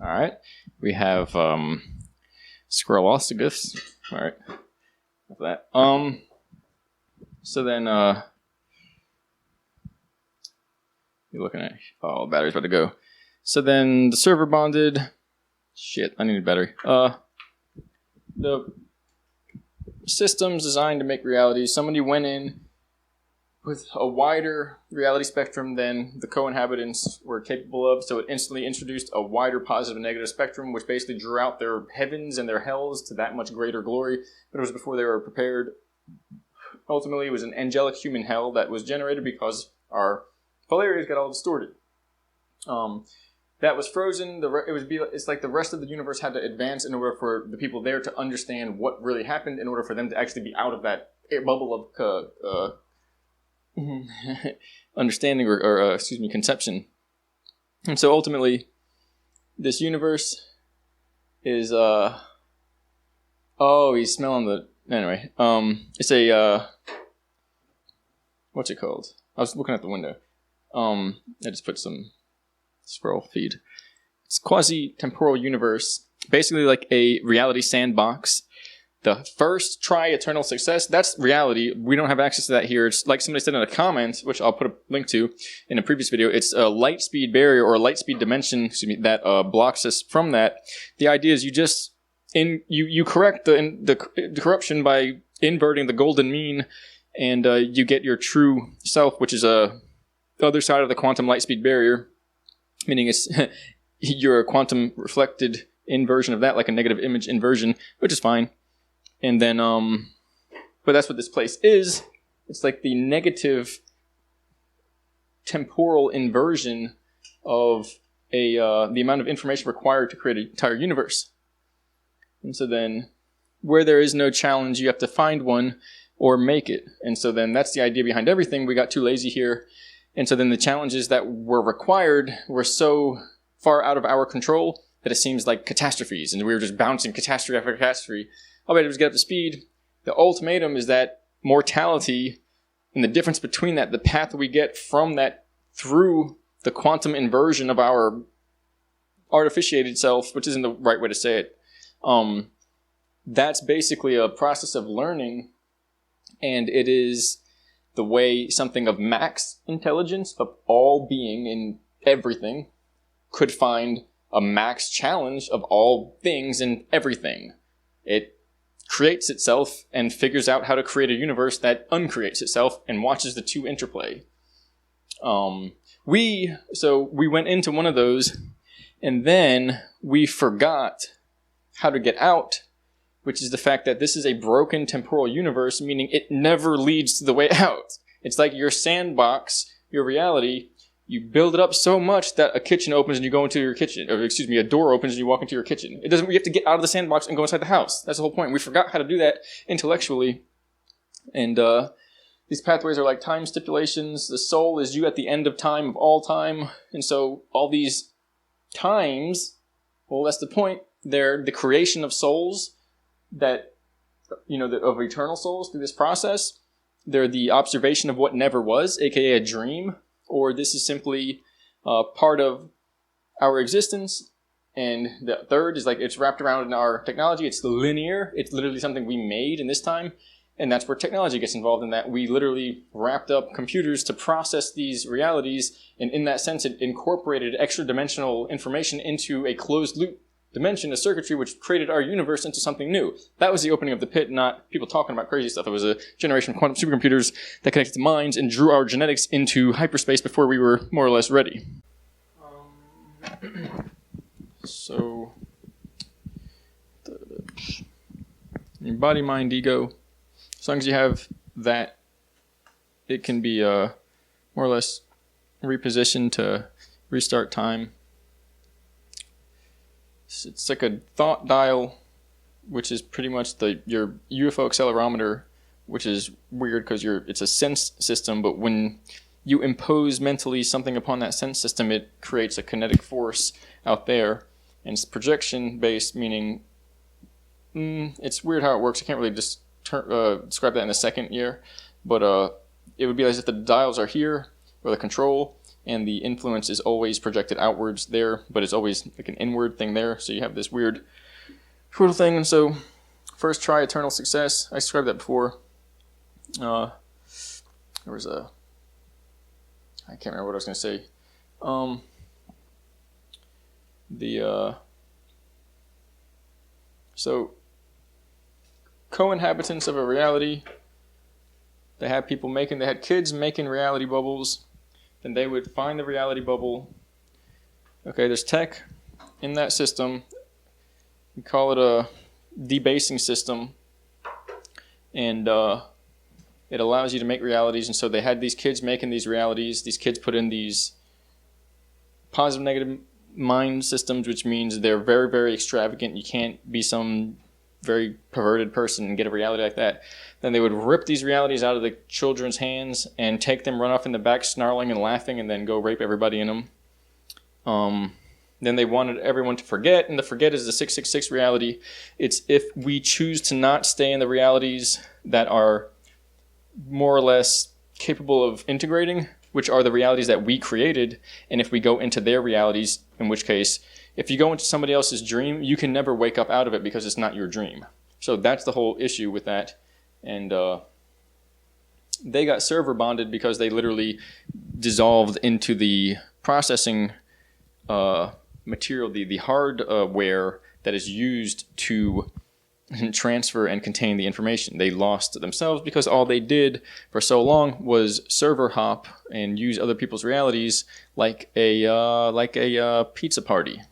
All right. We have Squirrelosticus. All right. With that. So then you're looking at battery's about to go. So then the server bonded. Shit, I need a battery. The system's designed to make reality. Somebody went in with a wider reality spectrum than the co-inhabitants were capable of, so it instantly introduced a wider positive and negative spectrum, which basically drew out their heavens and their hells to that much greater glory. But it was before they were prepared. Ultimately, it was an angelic human hell that was generated because our polarities got all distorted. That was frozen. It's like the rest of the universe had to advance in order for the people there to understand what really happened, in order for them to actually be out of that bubble of understanding or conception. And so ultimately, this universe is he's smelling the anyway. It's a what's it called? I was looking at the window. I just put some scroll feed. It's quasi-temporal universe, basically like a reality sandbox. The first try eternal success, that's reality. We don't have access to that here. It's like somebody said in a comment, which I'll put a link to in a previous video. It's a light speed barrier or a light speed dimension, that blocks us from that. The idea is you correct the corruption by inverting the golden mean, and you get your true self, which is the other side of the quantum light speed barrier, meaning it's you're a quantum reflected inversion of that, like a negative image inversion, which is fine. And then, but that's what this place is. It's like the negative temporal inversion of the amount of information required to create an entire universe. And so then, where there is no challenge, you have to find one or make it. And so then that's the idea behind everything. We got too lazy here. And so then the challenges that were required were so far out of our control that it seems like catastrophes. And we were just bouncing catastrophe after catastrophe. All we had to do was get up to speed. The ultimatum is that mortality, and the difference between that, the path we get from that through the quantum inversion of our artificiated self, which isn't the right way to say it, that's basically a process of learning, and it is the way something of max intelligence of all being in everything could find a max challenge of all things in everything. It creates itself and figures out how to create a universe that uncreates itself and watches the two interplay. We went into one of those, and then we forgot how to get out, which is the fact that this is a broken temporal universe, meaning it never leads to the way out. It's like your sandbox, your reality. You build it up so much that a kitchen opens and you go into your kitchen, a door opens and you walk into your kitchen. You have to get out of the sandbox and go inside the house. That's the whole point. We forgot how to do that intellectually. And these pathways are like time stipulations. The soul is you at the end of time of all time. And so all these times, well, that's the point. They're the creation of souls of eternal souls through this process. They're the observation of what never was, aka a dream. Or this is simply part of our existence. And the third is like it's wrapped around in our technology. It's linear. It's literally something we made in this time. And that's where technology gets involved in that. We literally wrapped up computers to process these realities. And in that sense, it incorporated extra dimensional information into a closed loop dimension, a circuitry, which created our universe into something new. That was the opening of the pit, not people talking about crazy stuff. It was a generation of quantum supercomputers that connected to minds and drew our genetics into hyperspace before we were more or less ready. So, your body, mind, ego, as long as you have that, it can be more or less repositioned to restart time. It's like a thought dial, which is pretty much your UFO accelerometer, which is weird because it's a sense system, but when you impose mentally something upon that sense system, it creates a kinetic force out there. And it's projection based, meaning it's weird how it works. I can't really just describe that in a second here, but it would be as if the dials are here, or the control, and the influence is always projected outwards there, but it's always like an inward thing there. So you have this weird portal thing. And so first try eternal success. I described that before. There was I can't remember what I was going to say. So co-inhabitants of a reality. They had kids making reality bubbles. Then they would find the reality bubble. Okay, there's tech in that system. We call it a debasing system. And it allows you to make realities. And so they had these kids making these realities. These kids put in these positive, negative mind systems, which means they're very, very extravagant. You can't be some very perverted person and get a reality like that. Then they would rip these realities out of the children's hands and take them, run off in the back snarling and laughing, and then go rape everybody in them. Then they wanted everyone to forget, and the forget is the 666 reality. It's if we choose to not stay in the realities that are more or less capable of integrating, which are the realities that we created, and if we go into their realities, in which case, if you go into somebody else's dream, you can never wake up out of it because it's not your dream. So that's the whole issue with that. And they got server bonded because they literally dissolved into the processing material, the hardware that is used to transfer and contain the information. They lost themselves because all they did for so long was server hop and use other people's realities like a pizza party.